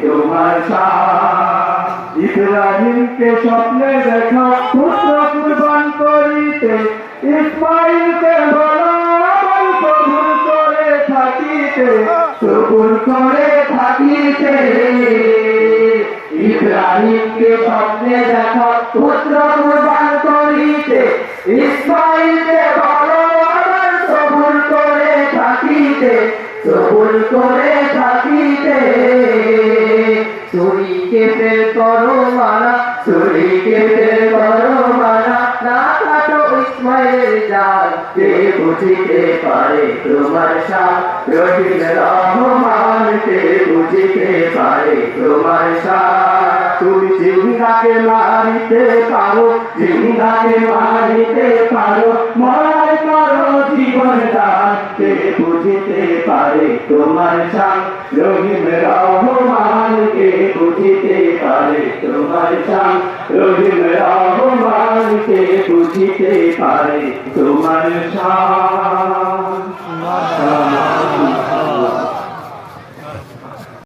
তোমার শান। ইব্রাহিমকে স্বপ্নে দেখা পুত্র কুরবান করিতে, ইসমাইলকে বলা সবুর করে থাকিতে, সবুর করে থাকিতে। ইব্রাহিমকে স্বপ্নে দেখা পুত্র কুরবান করিতে, ইসমাইলকে বলো আমার সবুর করে থাকিতে, সবুর করে থাকিতে। ছুরিকে ফের করো মানা, ছুরিকে ফের করো মানা, না কাটো ইসমাইলের জান। কে বুঝিতে পারে তোমার শান, রহিম রহমান কে বুঝিতে পারে তোমার শান। তুমি জিন্দাকে মারিতে পারো, জিন্দাকে মারিতে পারো, মরার করো জীবন দান। কে বুঝিতে পারে তোমার শান, রহিম রহমান কে বুঝিতে পারে তোমার শান, রহিম রহমান কে বুঝিতে পারে তোমার শান।